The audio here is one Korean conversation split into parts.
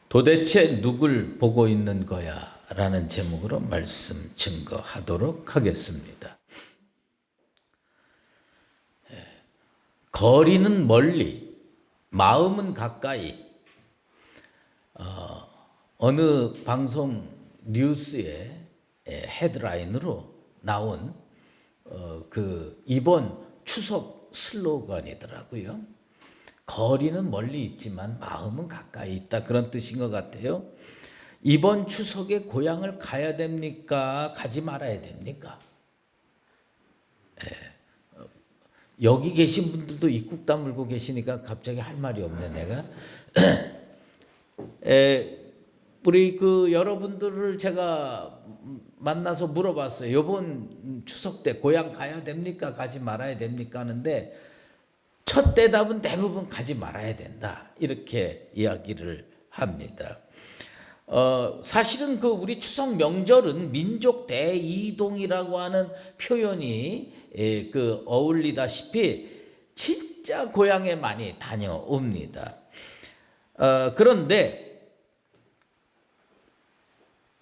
도대체 누굴 보고 있는 거야? 라는 제목으로 말씀 증거하도록 하겠습니다. 거리는 멀리, 마음은 가까이. 어느 방송 뉴스의 헤드라인으로 나온 이번 추석 슬로건이더라고요. 거리는 멀리 있지만 마음은 가까이 있다, 그런 뜻인 것 같아요. 이번 추석에 고향을 가야 됩니까? 가지 말아야 됩니까? 여기 계신 분들도 입국 다물고 계시니까 갑자기 할 말이 없네 내가. 우리 여러분들을 제가 만나서 물어봤어요. 이번 추석 때 고향 가야 됩니까? 가지 말아야 됩니까? 하는데 첫 대답은 대부분 가지 말아야 된다, 이렇게 이야기를 합니다. 사실은 우리 추석 명절은 민족 대이동이라고 하는 표현이 어울리다시피 진짜 고향에 많이 다녀옵니다. 그런데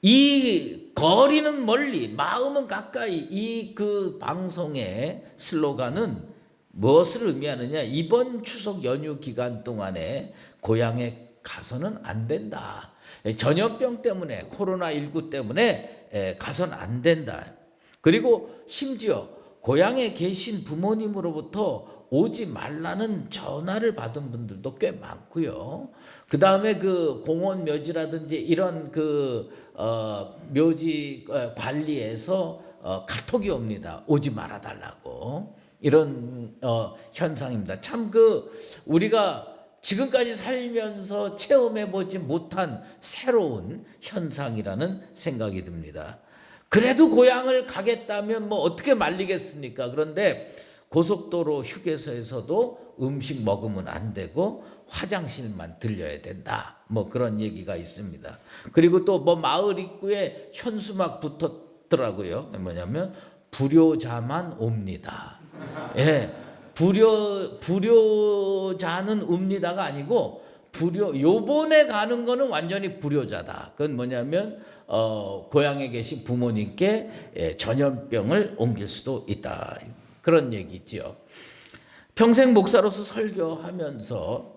이 거리는 멀리, 마음은 가까이, 이 방송의 슬로건은 무엇을 의미하느냐? 이번 추석 연휴 기간 동안에 고향에 가서는 안 된다. 전염병 때문에, 코로나19 때문에 가서는 안 된다. 그리고 심지어 고향에 계신 부모님으로부터 오지 말라는 전화를 받은 분들도 꽤 많고요. 그 다음에 공원 묘지라든지 이런 묘지 관리에서 카톡이 옵니다. 오지 말아 달라고. 이런 현상입니다. 참 우리가 지금까지 살면서 체험해 보지 못한 새로운 현상이라는 생각이 듭니다. 그래도 고향을 가겠다면 어떻게 말리겠습니까? 그런데 고속도로 휴게소에서도 음식 먹으면 안 되고 화장실만 들려야 된다, 그런 얘기가 있습니다. 그리고 또 마을 입구에 현수막 붙었더라고요. 뭐냐면 불효자만 옵니다. 예, 불효자는 옵니다가 아니고 요번에 가는 거는 완전히 불효자다. 그건 뭐냐면 고향에 계신 부모님께 전염병을 옮길 수도 있다, 그런 얘기지요. 평생 목사로서 설교하면서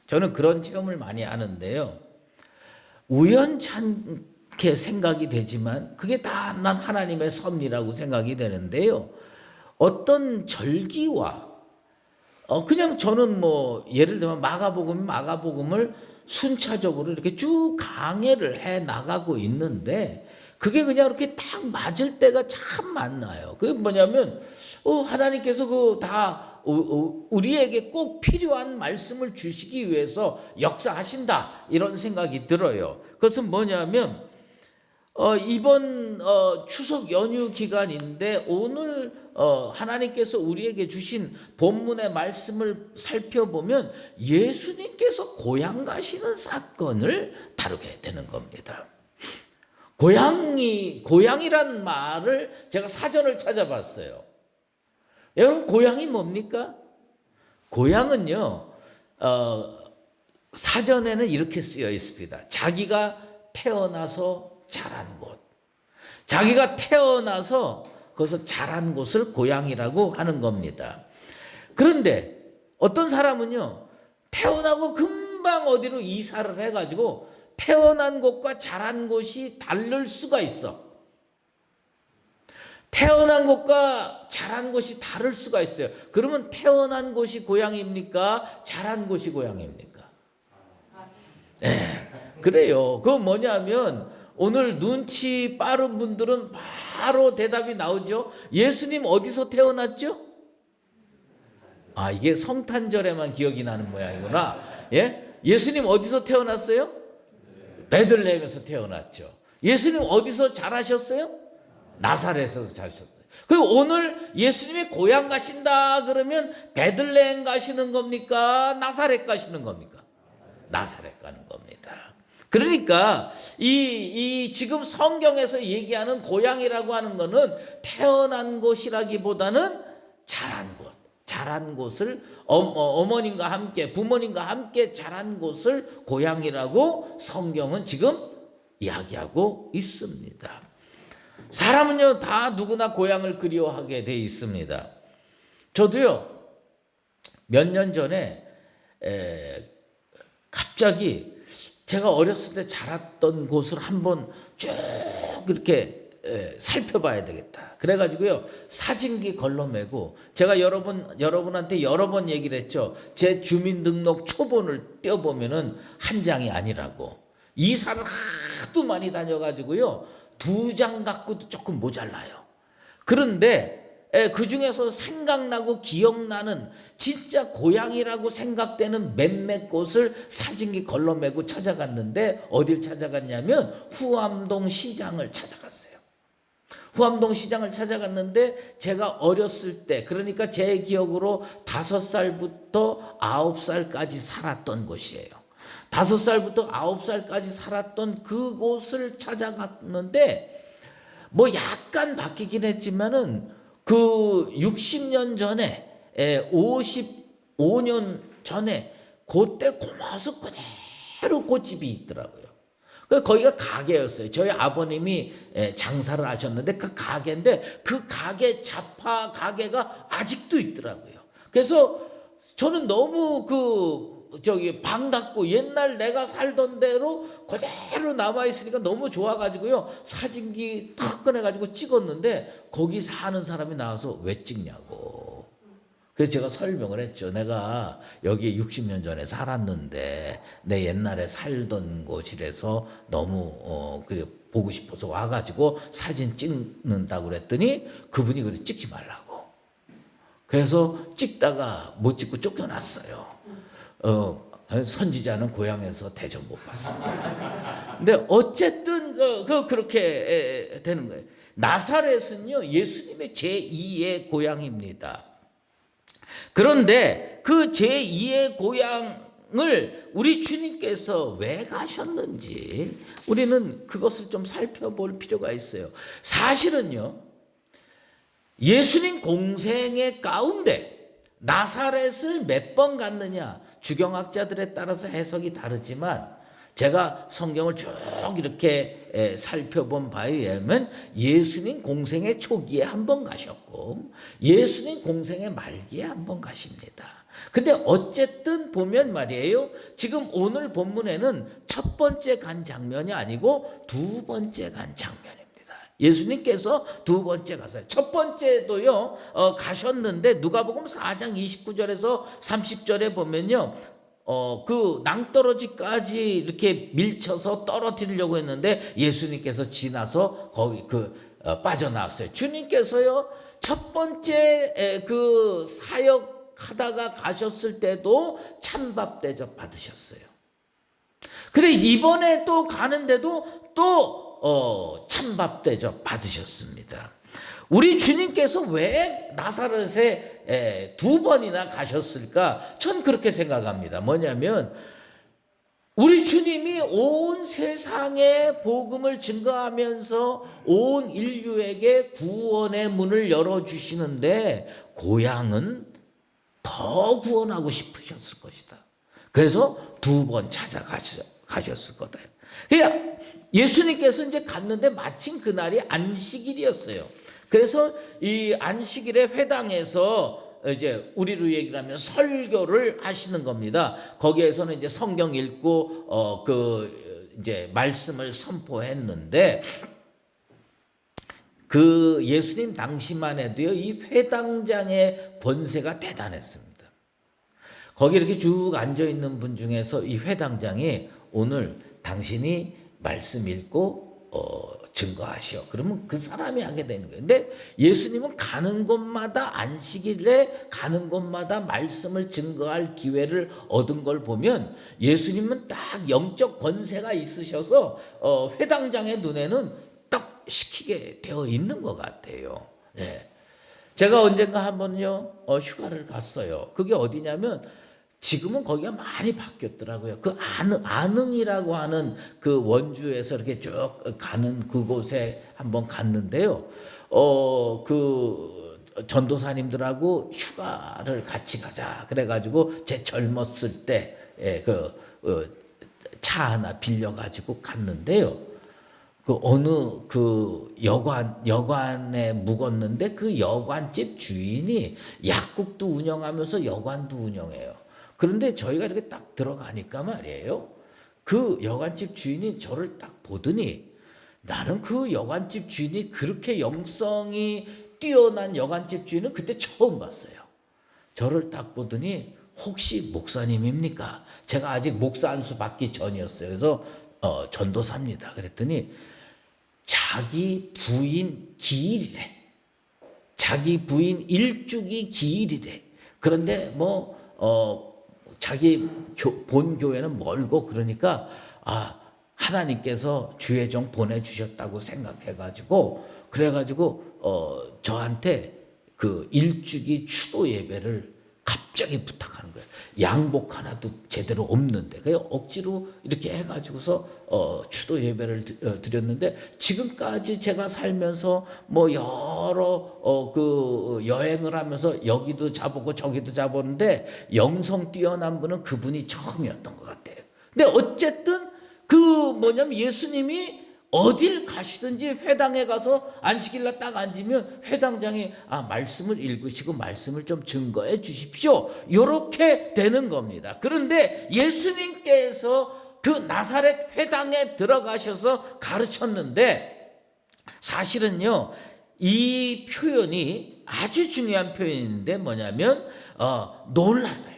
저는 그런 체험을 많이 하는데요. 우연찮게 생각이 되지만 그게 다 난 하나님의 섭리라고 생각이 되는데요. 어떤 절기와 그냥 저는 예를 들면 마가복음을 순차적으로 이렇게 쭉 강해를 해 나가고 있는데 그게 그냥 이렇게 딱 맞을 때가 참 많나요. 그게 뭐냐면 하나님께서 다 우리에게 꼭 필요한 말씀을 주시기 위해서 역사하신다, 이런 생각이 들어요. 그것은 뭐냐면 이번 추석 연휴 기간인데 오늘 하나님께서 우리에게 주신 본문의 말씀을 살펴보면 예수님께서 고향 가시는 사건을 다루게 되는 겁니다. 고향이란 말을 제가 사전을 찾아봤어요. 여러분, 고향이 뭡니까? 고향은요, 사전에는 이렇게 쓰여 있습니다. 자기가 태어나서 자란 곳, 자기가 태어나서 거기서 자란 곳을 고향이라고 하는 겁니다. 그런데 어떤 사람은요, 태어나고 금방 어디로 이사를 해가지고 태어난 곳과 자란 곳이 다를 수가 있어. 태어난 곳과 자란 곳이 다를 수가 있어요. 그러면 태어난 곳이 고향입니까? 자란 곳이 고향입니까? 네, 그래요. 그건 뭐냐면 오늘 눈치 빠른 분들은 바로 대답이 나오죠. 예수님 어디서 태어났죠? 이게 성탄절에만 기억이 나는 모양이구나. 예? 예수님 어디서 태어났어요? 베들레헴에서 태어났죠. 예수님 어디서 자라셨어요? 나사렛에서 자라셨어요. 그리고 오늘 예수님이 고향 가신다 그러면 베들레헴 가시는 겁니까? 나사렛 가시는 겁니까? 나사렛 가는 겁니다. 그러니까 이 지금 성경에서 얘기하는 고향이라고 하는 거는 태어난 곳이라기보다는 자란 곳, 자란 곳을 어머님과 함께 부모님과 함께 자란 곳을 고향이라고 성경은 지금 이야기하고 있습니다. 사람은요 다 누구나 고향을 그리워하게 돼 있습니다. 저도요 몇 년 전에 갑자기 제가 어렸을 때 자랐던 곳을 한번 쭉 이렇게 살펴봐야 되겠다. 그래가지고요 사진기 걸러매고 제가 여러분한테 여러 번 얘기를 했죠. 제 주민등록 초본을 떼어보면은 한 장이 아니라고. 이사를 하도 많이 다녀가지고요 2장 갖고도 조금 모자라요. 그런데 그 중에서 생각나고 기억나는 진짜 고향이라고 생각되는 몇몇 곳을 사진기 걸러매고 찾아갔는데 어딜 찾아갔냐면 후암동 시장을 찾아갔어요. 후암동 시장을 찾아갔는데 제가 어렸을 때 그러니까 제 기억으로 5살부터 9살까지 살았던 곳이에요. 5살부터 9살까지 살았던 그곳을 찾아갔는데 뭐 약간 바뀌긴 했지만은 그 60년 전에 55년 전에 그때 고모습 그대로 꽃집이 있더라고요. 거기가 가게였어요. 저희 아버님이 장사를 하셨는데 그 가게인데 그 가게 잡화 가게가 아직도 있더라고요. 그래서 저는 너무 반갑고 옛날 내가 살던 대로 그대로 남아있으니까 너무 좋아가지고요 사진기 탁 꺼내가지고 찍었는데 거기 사는 사람이 나와서 왜 찍냐고. 그래서 제가 설명을 했죠. 내가 여기 60년 전에 살았는데 내 옛날에 살던 곳이라서 너무 보고 싶어서 와가지고 사진 찍는다고 그랬더니 그분이 그래 찍지 말라고. 그래서 찍다가 못 찍고 쫓겨났어요. 선지자는 고향에서 대접 못 받습니다. 근데 어쨌든 그렇게 되는 거예요. 나사렛은요 예수님의 제2의 고향입니다. 그런데 그 제2의 고향을 우리 주님께서 왜 가셨는지 우리는 그것을 좀 살펴볼 필요가 있어요. 사실은요 예수님 공생의 가운데 나사렛을 몇 번 갔느냐 주경학자들에 따라서 해석이 다르지만 제가 성경을 쭉 이렇게 살펴본 바에 의하면 예수님 공생의 초기에 한 번 가셨고 예수님 공생의 말기에 한 번 가십니다. 근데 어쨌든 보면 말이에요 지금 오늘 본문에는 첫 번째 간 장면이 아니고 2번째 간 장면입니다. 예수님께서 2번째 가서요. 첫 번째도요 가셨는데 누가복음 4장 29절에서 30절에 보면요 그 낭떠러지까지 이렇게 밀쳐서 떨어뜨리려고 했는데 예수님께서 지나서 거기 빠져나왔어요. 주님께서요 첫 번째 그 사역하다가 가셨을 때도 찬밥 대접 받으셨어요. 근데 이번에 또 가는데도 또 찬밥 대접 받으셨습니다. 우리 주님께서 왜 나사렛에 2번이나 가셨을까? 전 그렇게 생각합니다. 뭐냐면 우리 주님이 온 세상에 복음을 증거하면서 온 인류에게 구원의 문을 열어주시는데 고향은 더 구원하고 싶으셨을 것이다. 그래서 2번 찾아가셨을 거다. 그러니까 예수님께서 이제 갔는데 마침 그날이 안식일이었어요. 그래서 이 안식일에 회당에서 이제 우리로 얘기를 하면 설교를 하시는 겁니다. 거기에서는 이제 성경 읽고 이제 말씀을 선포했는데 그 예수님 당시만 해도요 이 회당장의 권세가 대단했습니다. 거기 이렇게 쭉 앉아 있는 분 중에서 이 회당장이 오늘 당신이 말씀 읽고 증거하시오. 그러면 그 사람이 하게 되는 거예요. 근데 예수님은 가는 곳마다 안식일에 가는 곳마다 말씀을 증거할 기회를 얻은 걸 보면 예수님은 딱 영적 권세가 있으셔서 회당장의 눈에는 딱 시키게 되어 있는 것 같아요. 네. 제가 언젠가 한번요 휴가를 갔어요. 그게 어디냐면 지금은 거기가 많이 바뀌었더라고요. 그 안흥이라고 하는 그 원주에서 이렇게 쭉 가는 그곳에 한번 갔는데요. 전도사님들하고 휴가를 같이 가자. 그래가지고 제 젊었을 때 차 하나 빌려가지고 갔는데요. 그 어느 그 여관에 묵었는데 그 여관집 주인이 약국도 운영하면서 여관도 운영해요. 그런데 저희가 이렇게 딱 들어가니까 말이에요. 그 여관집 주인이 저를 딱 보더니 나는 그 여관집 주인이 그렇게 영성이 뛰어난 여관집 주인은 그때 처음 봤어요. 저를 딱 보더니 혹시 목사님입니까? 제가 아직 목사 안수 받기 전이었어요. 그래서 전도사입니다. 그랬더니 자기 부인 기일이래. 자기 부인 일주기 기일이래. 그런데 자기 본 교회는 멀고 그러니까 하나님께서 주의 종 보내주셨다고 생각해가지고 그래가지고 저한테 그 일주기 추도 예배를 갑자기 부탁하는 거예요. 양복 하나도 제대로 없는데 그냥 억지로 이렇게 해가지고서 추도 예배를 드렸는데 지금까지 제가 살면서 여러 그 여행을 하면서 여기도 자보고 저기도 자보는데 영성 뛰어난 분은 그분이 처음이었던 것 같아요. 근데 어쨌든 예수님이 어딜 가시든지 회당에 가서 안식일날 딱 앉으면 회당장이 말씀을 읽으시고 말씀을 좀 증거해 주십시오. 이렇게 되는 겁니다. 그런데 예수님께서 그 나사렛 회당에 들어가셔서 가르쳤는데 사실은요 이 표현이 아주 중요한 표현인데 뭐냐면 놀랐다.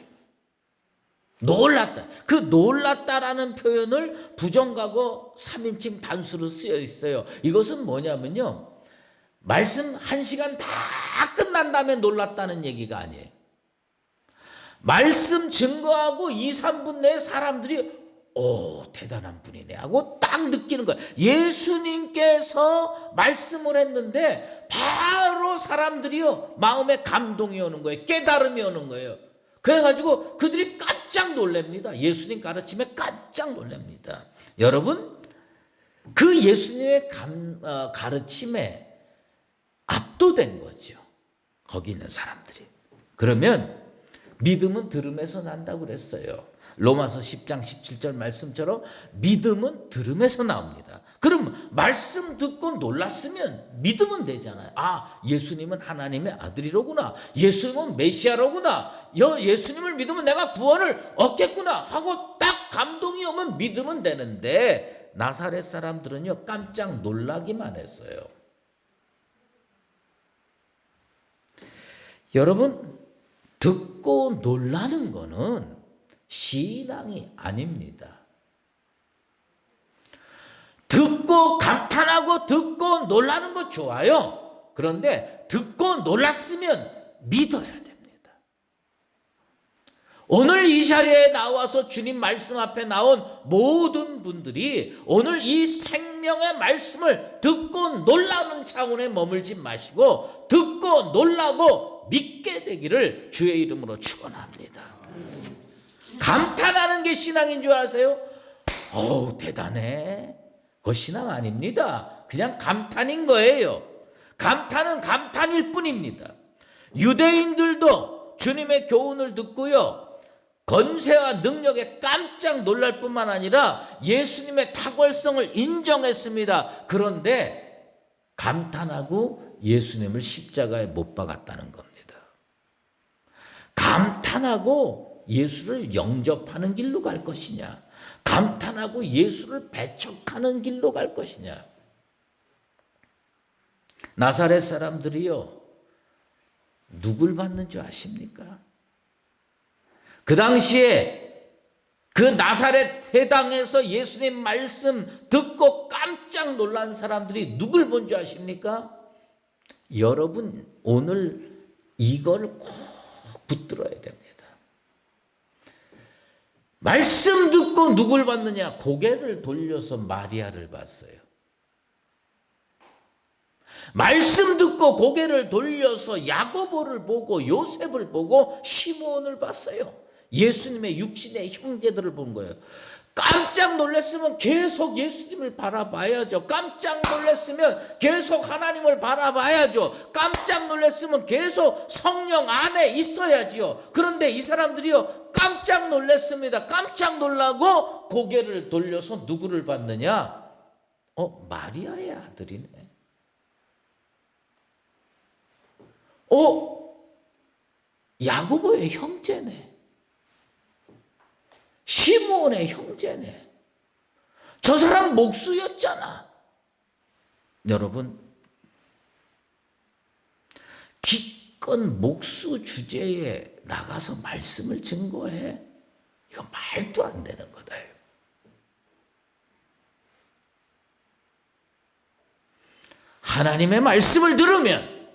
놀랐다. 그 놀랐다라는 표현을 부정가고 3인칭 단수로 쓰여 있어요. 이것은 뭐냐면요. 말씀 1시간 다 끝난 다음에 놀랐다는 얘기가 아니에요. 말씀 증거하고 2, 3분 내에 사람들이 대단한 분이네 하고 딱 느끼는 거예요. 예수님께서 말씀을 했는데 바로 사람들이요 마음에 감동이 오는 거예요. 깨달음이 오는 거예요. 그래가지고 그들이 깜짝 놀랍니다. 예수님 가르침에 깜짝 놀랍니다. 여러분 그 예수님의 가르침에 압도된 거죠. 거기 있는 사람들이. 그러면 믿음은 들음에서 난다고 그랬어요. 로마서 10장 17절 말씀처럼 믿음은 들음에서 나옵니다. 그럼 말씀 듣고 놀랐으면 믿으면 되잖아요. 예수님은 하나님의 아들이로구나. 예수님은 메시아로구나. 예수님을 믿으면 내가 구원을 얻겠구나 하고 딱 감동이 오면 믿으면 되는데 나사렛 사람들은요 깜짝 놀라기만 했어요. 여러분 듣고 놀라는 거는 신앙이 아닙니다. 듣고 감탄하고 듣고 놀라는 거 좋아요. 그런데 듣고 놀랐으면 믿어야 됩니다. 오늘 이 자리에 나와서 주님 말씀 앞에 나온 모든 분들이 오늘 이 생명의 말씀을 듣고 놀라는 차원에 머물지 마시고 듣고 놀라고 믿게 되기를 주의 이름으로 축원합니다. 감탄하는 게 신앙인 줄 아세요? 대단해. 그거 신앙 아닙니다. 그냥 감탄인 거예요. 감탄은 감탄일 뿐입니다. 유대인들도 주님의 교훈을 듣고요 건세와 능력에 깜짝 놀랄 뿐만 아니라 예수님의 탁월성을 인정했습니다. 그런데 감탄하고 예수님을 십자가에 못 박았다는 겁니다. 감탄하고 예수를 영접하는 길로 갈 것이냐, 감탄하고 예수를 배척하는 길로 갈 것이냐. 나사렛 사람들이요 누굴 받는 줄 아십니까? 그 당시에 그 나사렛 회당에서 예수님 말씀 듣고 깜짝 놀란 사람들이 누굴 본 줄 아십니까? 여러분 오늘 이걸 꼭 붙들어야 됩니다. 말씀 듣고 누굴 봤느냐? 고개를 돌려서 마리아를 봤어요. 말씀 듣고 고개를 돌려서 야고보를 보고 요셉을 보고 시므온을 봤어요. 예수님의 육신의 형제들을 본 거예요. 깜짝 놀랐으면 계속 예수님을 바라봐야죠. 깜짝 놀랐으면 계속 하나님을 바라봐야죠. 깜짝 놀랐으면 계속 성령 안에 있어야지요. 그런데 이 사람들이요, 깜짝 놀랐습니다. 깜짝 놀라고 고개를 돌려서 누구를 봤느냐? 마리아의 아들이네. 야고보의 형제네. 시므온의 형제네. 저 사람 목수였잖아. 여러분, 기껏 목수 주제에 나가서 말씀을 증거해? 이거 말도 안 되는 거다. 하나님의 말씀을 들으면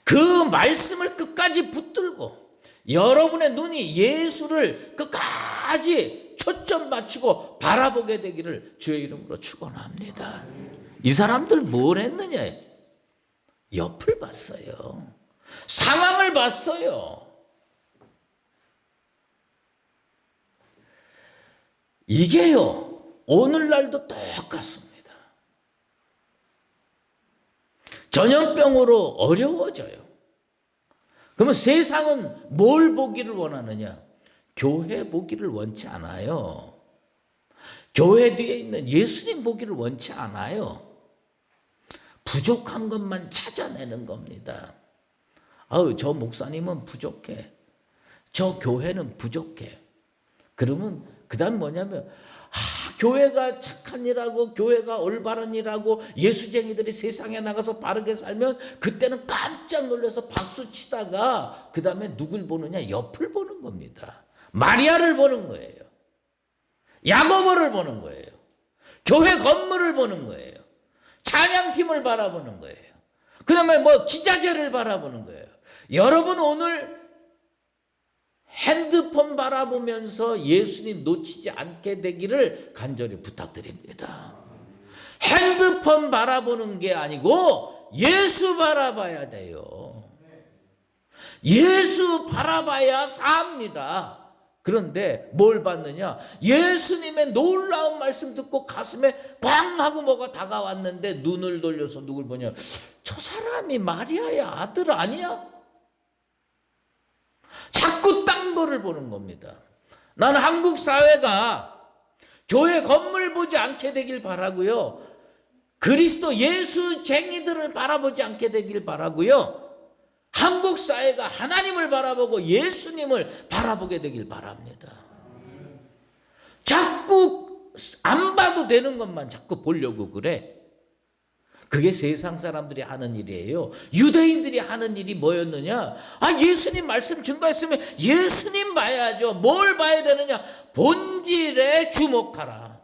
그 말씀을 끝까지 붙들고 여러분의 눈이 예수를 끝까지 초점 맞추고 바라보게 되기를 주의 이름으로 축원합니다. 이 사람들 뭘 했느냐? 옆을 봤어요. 상황을 봤어요. 이게요, 오늘날도 똑같습니다. 전염병으로 어려워져요. 그러면 세상은 뭘 보기를 원하느냐? 교회 보기를 원치 않아요. 교회 뒤에 있는 예수님 보기를 원치 않아요. 부족한 것만 찾아내는 겁니다. 저 목사님은 부족해. 저 교회는 부족해. 그러면 그다음 뭐냐면 교회가 착한 일하고 교회가 올바른 일하고 예수쟁이들이 세상에 나가서 바르게 살면 그때는 깜짝 놀라서 박수 치다가 그 다음에 누굴 보느냐? 옆을 보는 겁니다. 마리아를 보는 거예요. 야고보를 보는 거예요. 교회 건물을 보는 거예요. 찬양팀을 바라보는 거예요. 그 다음에 기자재를 바라보는 거예요. 여러분 오늘 핸드폰 바라보면서 예수님 놓치지 않게 되기를 간절히 부탁드립니다. 핸드폰 바라보는 게 아니고 예수 바라봐야 돼요. 예수 바라봐야 삽니다. 그런데 뭘 받느냐? 예수님의 놀라운 말씀 듣고 가슴에 꽝 하고 뭐가 다가왔는데 눈을 돌려서 누굴 보냐? 저 사람이 마리아의 아들 아니야? 자꾸 딴 거를 보는 겁니다. 나는 한국 사회가 교회 건물 보지 않게 되길 바라고요. 그리스도 예수쟁이들을 바라보지 않게 되길 바라고요. 한국 사회가 하나님을 바라보고 예수님을 바라보게 되길 바랍니다. 자꾸 안 봐도 되는 것만 자꾸 보려고 그래. 그게 세상 사람들이 하는 일이에요. 유대인들이 하는 일이 뭐였느냐? 예수님 말씀 증거했으면 예수님 봐야죠. 뭘 봐야 되느냐? 본질에 주목하라.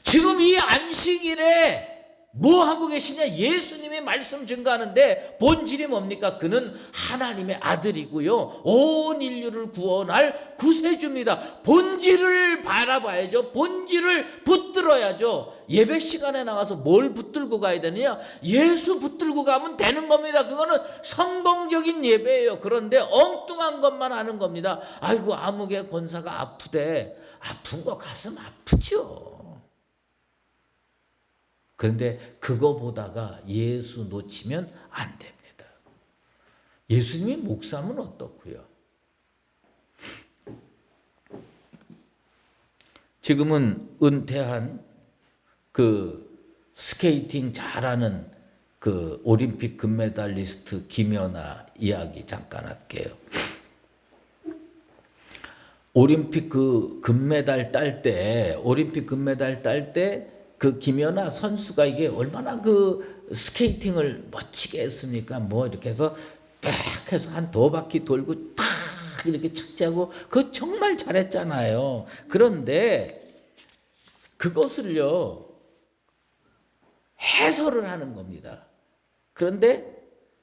지금 이 안식일에 뭐 하고 계시냐? 예수님이 말씀 증거하는데 본질이 뭡니까? 그는 하나님의 아들이고요. 온 인류를 구원할 구세주입니다. 본질을 바라봐야죠. 본질을 붙들어야죠. 예배 시간에 나가서 뭘 붙들고 가야 되느냐? 예수 붙들고 가면 되는 겁니다. 그거는 성공적인 예배예요. 그런데 엉뚱한 것만 하는 겁니다. 아이고 아무개 권사가 아프대. 아픈 거 가슴 아프죠. 그런데 그거 보다가 예수 놓치면 안 됩니다. 예수님이 목사면 어떻고요? 지금은 은퇴한 그 스케이팅 잘하는 그 올림픽 금메달리스트 김연아 이야기 잠깐 할게요. 올림픽 금메달 딸 때 그 김연아 선수가 이게 얼마나 그 스케이팅을 멋지게 했습니까? 이렇게 해서 빽 해서 한 2바퀴 돌고 탁 이렇게 착지하고 그거 정말 잘했잖아요. 그런데 그것을요 해설을 하는 겁니다. 그런데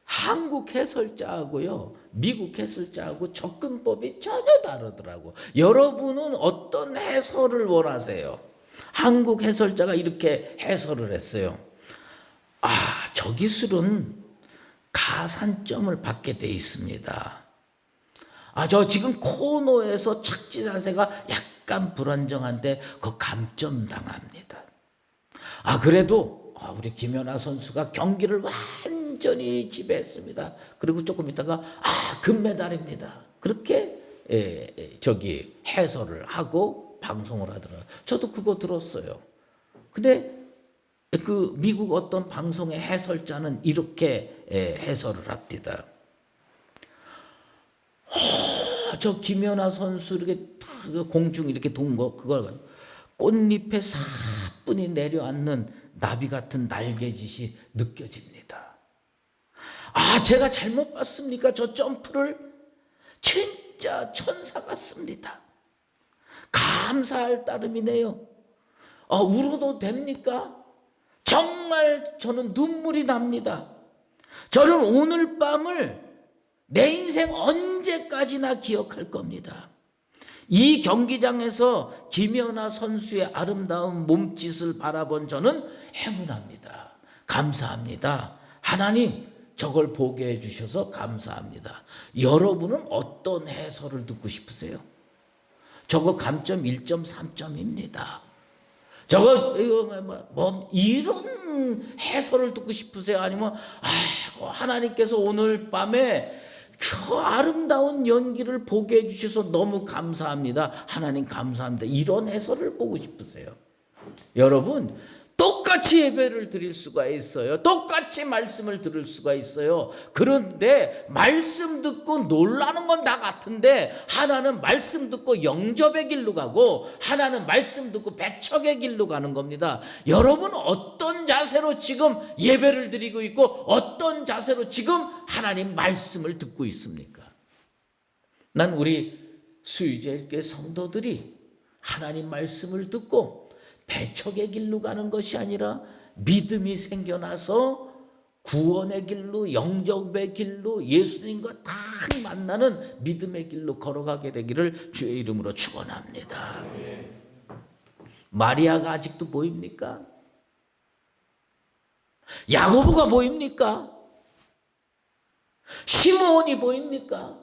한국 해설자하고요 미국 해설자하고 접근법이 전혀 다르더라고. 여러분은 어떤 해설을 원하세요? 한국 해설자가 이렇게 해설을 했어요. 저 기술은 가산점을 받게 돼 있습니다. 저 지금 코너에서 착지 자세가 약간 불안정한데 그 감점 당합니다. 그래도 우리 김연아 선수가 경기를 완전히 지배했습니다. 그리고 조금 있다가 금메달입니다. 그렇게 해설을 하고 방송을 하더라고요. 저도 그거 들었어요. 근데 그 미국 어떤 방송의 해설자는 이렇게 해설을 합니다. 저 김연아 선수 이렇게 공중 이렇게 돈 거 그걸 꽃잎에 사뿐히 내려앉는 나비 같은 날개짓이 느껴집니다. 제가 잘못 봤습니까? 저 점프를 진짜 천사 같습니다. 감사할 따름이네요. 울어도 됩니까? 정말 저는 눈물이 납니다. 저는 오늘 밤을 내 인생 언제까지나 기억할 겁니다. 이 경기장에서 김연아 선수의 아름다운 몸짓을 바라본 저는 행운합니다. 감사합니다. 하나님, 저걸 보게 해주셔서 감사합니다. 여러분은 어떤 해설을 듣고 싶으세요? 저거 감점 1.3점입니다. 저거 이런 해설을 듣고 싶으세요? 아니면 하나님께서 오늘 밤에 그 아름다운 연기를 보게 해주셔서 너무 감사합니다. 하나님 감사합니다. 이런 해설을 보고 싶으세요? 여러분, 똑같이 예배를 드릴 수가 있어요. 똑같이 말씀을 들을 수가 있어요. 그런데 말씀 듣고 놀라는 건 다 같은데 하나는 말씀 듣고 영접의 길로 가고 하나는 말씀 듣고 배척의 길로 가는 겁니다. 여러분 어떤 자세로 지금 예배를 드리고 있고 어떤 자세로 지금 하나님 말씀을 듣고 있습니까? 난 우리 수유제일교회 성도들이 하나님 말씀을 듣고 배척의 길로 가는 것이 아니라 믿음이 생겨나서 구원의 길로 영접의 길로 예수님과 딱 만나는 믿음의 길로 걸어가게 되기를 주의 이름으로 축원합니다. 마리아가 아직도 보입니까? 야고보가 보입니까? 시므온이 보입니까?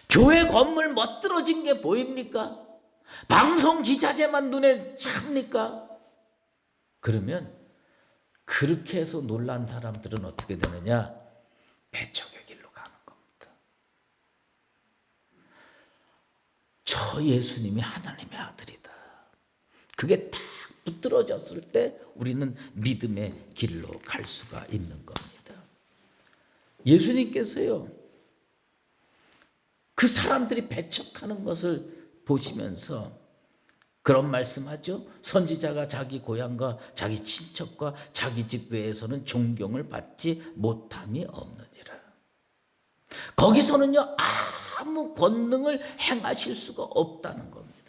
교회 건물 멋들어진 게 보입니까? 방송 기자재만 눈에 찹니까? 그러면 그렇게 해서 놀란 사람들은 어떻게 되느냐? 배척의 길로 가는 겁니다. 저 예수님이 하나님의 아들이다. 그게 딱 붙들어졌을 때 우리는 믿음의 길로 갈 수가 있는 겁니다. 예수님께서요, 그 사람들이 배척하는 것을 보시면서 그런 말씀하죠. 선지자가 자기 고향과 자기 친척과 자기 집 외에서는 존경을 받지 못함이 없느니라. 거기서는요 아무 권능을 행하실 수가 없다는 겁니다.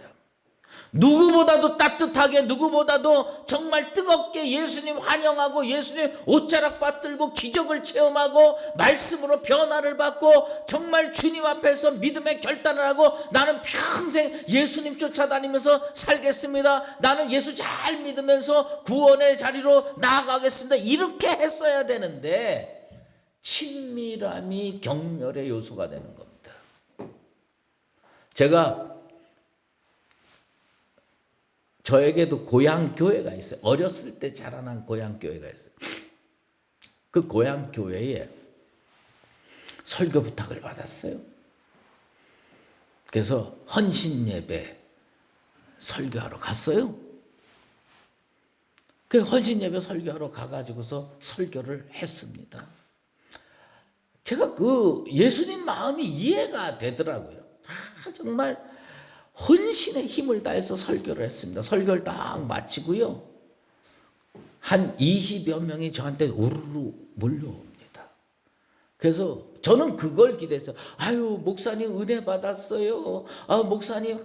누구보다도 따뜻하게 누구보다도 정말 뜨겁게 예수님 환영하고 예수님 옷자락 받들고 기적을 체험하고 말씀으로 변화를 받고 정말 주님 앞에서 믿음의 결단을 하고 나는 평생 예수님 쫓아다니면서 살겠습니다. 나는 예수 잘 믿으면서 구원의 자리로 나아가겠습니다. 이렇게 했어야 되는데 친밀함이 경멸의 요소가 되는 겁니다. 제가 저에게도 고향 교회가 있어요. 어렸을 때 자라난 고향 교회가 있어요. 그 고향 교회에 설교 부탁을 받았어요. 그래서 헌신 예배 설교하러 갔어요. 그 헌신 예배 설교하러 가가지고서 설교를 했습니다. 제가 그 예수님 마음이 이해가 되더라고요. 정말 헌신의 힘을 다해서 설교를 했습니다. 설교를 딱 마치고요. 한 20여 명이 저한테 우르르 몰려옵니다. 그래서 저는 그걸 기대했어요. 아유, 목사님 은혜 받았어요. 목사님,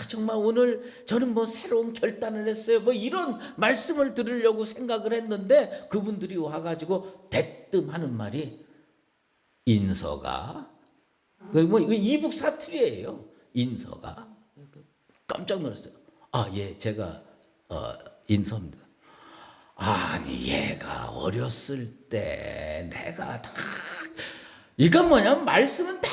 정말 오늘 저는 뭐 새로운 결단을 했어요. 뭐 이런 말씀을 들으려고 생각을 했는데 그분들이 와가지고 대뜸 하는 말이 인서가, 뭐 이거 이북 사투리예요. 인서가. 깜짝 놀랐어요. 예, 제가 인서입니다. 아니, 얘가 어렸을 때 내가 다, 이건 뭐냐면 말씀은 다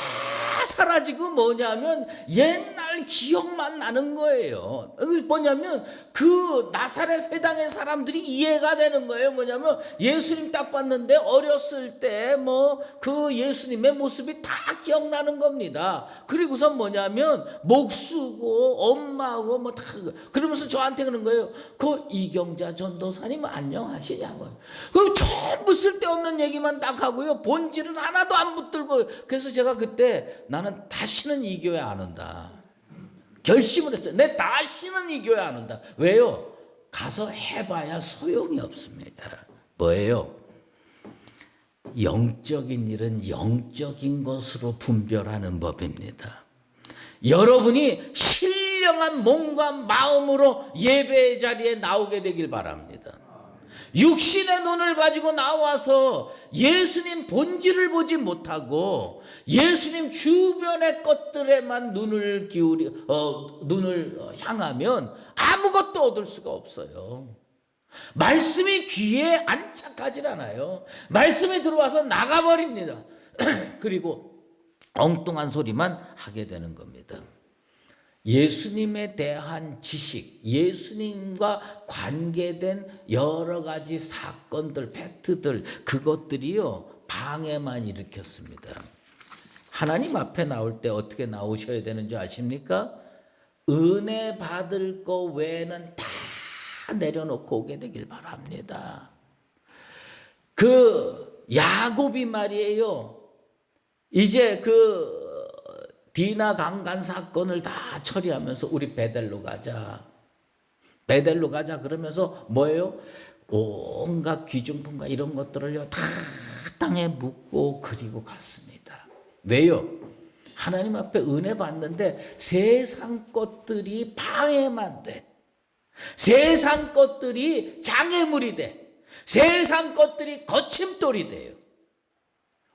사라지고 뭐냐면 옛날 기억만 나는 거예요. 뭐냐면 그 나사렛 회당의 사람들이 이해가 되는 거예요. 뭐냐면 예수님 딱 봤는데 어렸을 때 뭐 그 예수님의 모습이 다 기억나는 겁니다. 그리고선 뭐냐면 목수고 엄마고 뭐 다 그러면서 저한테 그러는 거예요. 그 이경자 전도사님 안녕하시냐고요. 그럼 전부 쓸데없는 얘기만 딱 하고요. 본질은 하나도 안 붙들고. 그래서 제가 그때 나는 다시는 이 교회 안 온다 결심을 했어요. 내 다시는 이 교회 안 온다. 왜요? 가서 해봐야 소용이 없습니다. 뭐예요? 영적인 일은 영적인 것으로 분별하는 법입니다. 여러분이 신령한 몸과 마음으로 예배의 자리에 나오게 되길 바랍니다. 육신의 눈을 가지고 나와서 예수님 본질을 보지 못하고 예수님 주변의 것들에만 눈을 향하면 아무것도 얻을 수가 없어요. 말씀이 귀에 안착하질 않아요. 말씀이 들어와서 나가버립니다. 그리고 엉뚱한 소리만 하게 되는 겁니다. 예수님에 대한 지식, 예수님과 관계된 여러 가지 사건들, 팩트들, 그것들이요, 방해만 일으켰습니다. 하나님 앞에 나올 때 어떻게 나오셔야 되는 줄 아십니까? 은혜 받을 거 외에는 다 내려놓고 오게 되길 바랍니다. 그 야곱이 말이에요. 이제 그 디나 강간 사건을 다 처리하면서 우리 베델로 가자. 베델로 가자 그러면서 뭐예요? 온갖 귀중품과 이런 것들을요 다 땅에 묻고 그리고 갔습니다. 왜요? 하나님 앞에 은혜 받는데 세상 것들이 방해만 돼. 세상 것들이 장애물이 돼. 세상 것들이 거침돌이 돼요.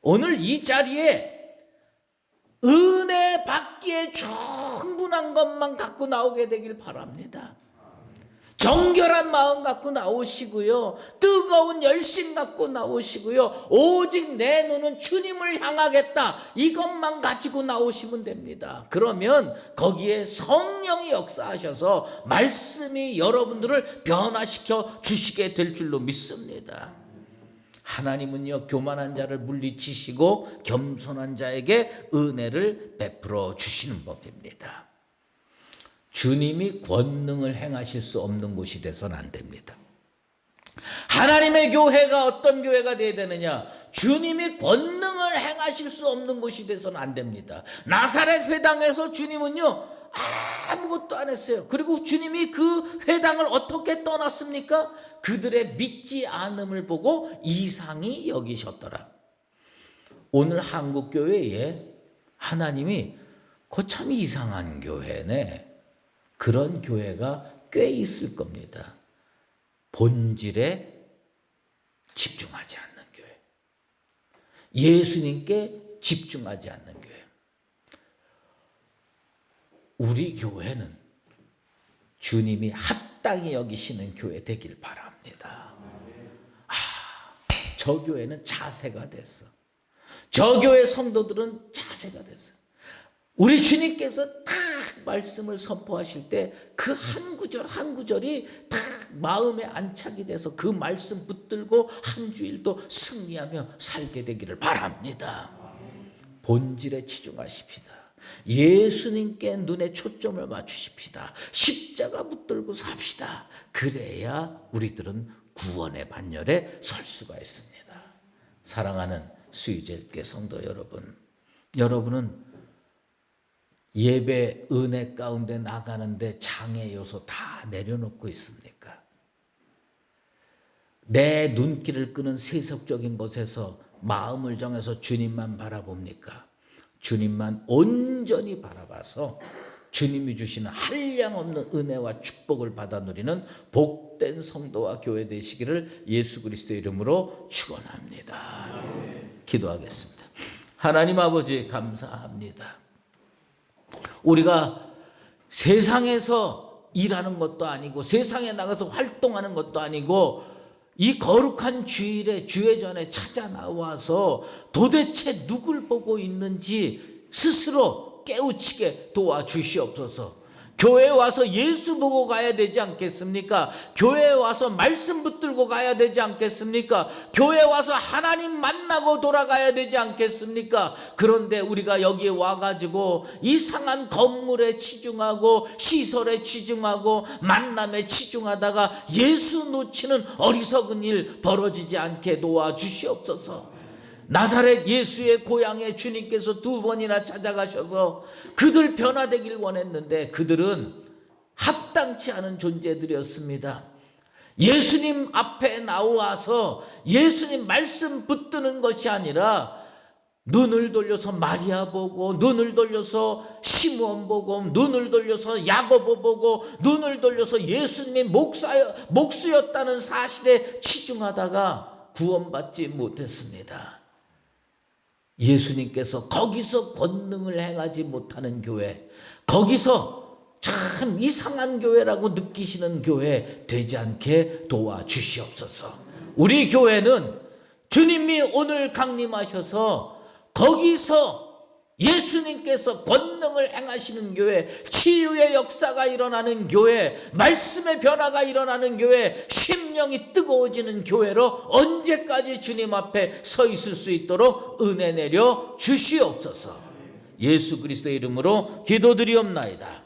오늘 이 자리에 은혜 받기에 충분한 것만 갖고 나오게 되길 바랍니다. 정결한 마음 갖고 나오시고요. 뜨거운 열심 갖고 나오시고요. 오직 내 눈은 주님을 향하겠다. 이것만 가지고 나오시면 됩니다. 그러면 거기에 성령이 역사하셔서 말씀이 여러분들을 변화시켜 주시게 될 줄로 믿습니다. 하나님은요, 교만한 자를 물리치시고 겸손한 자에게 은혜를 베풀어 주시는 법입니다. 주님이 권능을 행하실 수 없는 곳이 돼서는 안 됩니다. 하나님의 교회가 어떤 교회가 되어야 되느냐? 주님이 권능을 행하실 수 없는 곳이 돼서는 안 됩니다. 나사렛 회당에서 주님은요 아무것도 안 했어요. 그리고 주님이 그 회당을 어떻게 떠났습니까? 그들의 믿지 않음을 보고 이상히 여기셨더라. 오늘 한국 교회에 하나님이 거참 이상한 교회네. 그런 교회가 꽤 있을 겁니다. 본질에 집중하지 않는 교회. 예수님께 집중하지 않는 교회. 우리 교회는 주님이 합당히 여기시는 교회 되길 바랍니다. 저 교회는 자세가 됐어. 저 교회 성도들은 자세가 됐어. 우리 주님께서 딱 말씀을 선포하실 때 그 한 구절 한 구절이 딱 마음에 안착이 돼서 그 말씀 붙들고 한 주일도 승리하며 살게 되기를 바랍니다. 본질에 치중하십시다. 예수님께 눈에 초점을 맞추십시다. 십자가 붙들고 삽시다. 그래야 우리들은 구원의 반열에 설 수가 있습니다. 사랑하는 수유제일교회 성도 여러분, 여러분은 예배 은혜 가운데 나가는데 장애 요소 다 내려놓고 있습니까? 내 눈길을 끄는 세속적인 것에서 마음을 정해서 주님만 바라봅니까? 주님만 온전히 바라봐서 주님이 주시는 한량없는 은혜와 축복을 받아 누리는 복된 성도와 교회 되시기를 예수 그리스도의 이름으로 축원합니다. 기도하겠습니다. 하나님 아버지 감사합니다. 우리가 세상에서 일하는 것도 아니고 세상에 나가서 활동하는 것도 아니고 이 거룩한 주일에 주회전에 찾아 나와서 도대체 누굴 보고 있는지 스스로 깨우치게 도와주시옵소서. 교회에 와서 예수 보고 가야 되지 않겠습니까? 교회에 와서 말씀 붙들고 가야 되지 않겠습니까? 교회에 와서 하나님 만나고 돌아가야 되지 않겠습니까? 그런데 우리가 여기에 와가지고 이상한 건물에 치중하고 시설에 치중하고 만남에 치중하다가 예수 놓치는 어리석은 일 벌어지지 않게 도와주시옵소서. 나사렛 예수의 고향에 주님께서 2번이나 찾아가셔서 그들 변화되길 원했는데 그들은 합당치 않은 존재들이었습니다. 예수님 앞에 나와서 예수님 말씀 붙드는 것이 아니라 눈을 돌려서 마리아 보고, 눈을 돌려서 시므온 보고, 눈을 돌려서 야고보 보고, 눈을 돌려서 예수님이 목수였다는 사실에 치중하다가 구원받지 못했습니다. 예수님께서 거기서 권능을 행하지 못하는 교회, 거기서 참 이상한 교회라고 느끼시는 교회 되지 않게 도와주시옵소서. 우리 교회는 주님이 오늘 강림하셔서 거기서 예수님께서 권능을 행하시는 교회, 치유의 역사가 일어나는 교회, 말씀의 변화가 일어나는 교회, 심령이 뜨거워지는 교회로 언제까지 주님 앞에 서 있을 수 있도록 은혜 내려 주시옵소서. 예수 그리스도의 이름으로 기도드리옵나이다.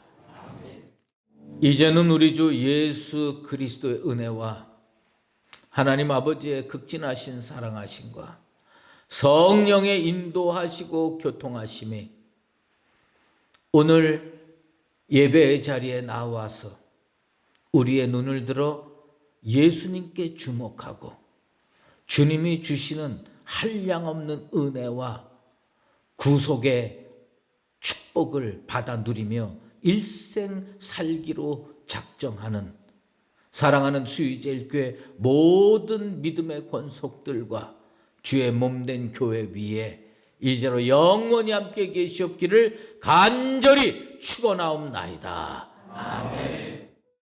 이제는 우리 주 예수 그리스도의 은혜와 하나님 아버지의 극진하신 사랑하심과 성령의 인도하시고 교통하심이 오늘 예배의 자리에 나와서 우리의 눈을 들어 예수님께 주목하고 주님이 주시는 한량없는 은혜와 구속의 축복을 받아 누리며 일생 살기로 작정하는 사랑하는 수유제일교회 모든 믿음의 권속들과 주의 몸된 교회 위에 이제로 영원히 함께 계시옵기를 간절히 축원하옵나이다. 아멘.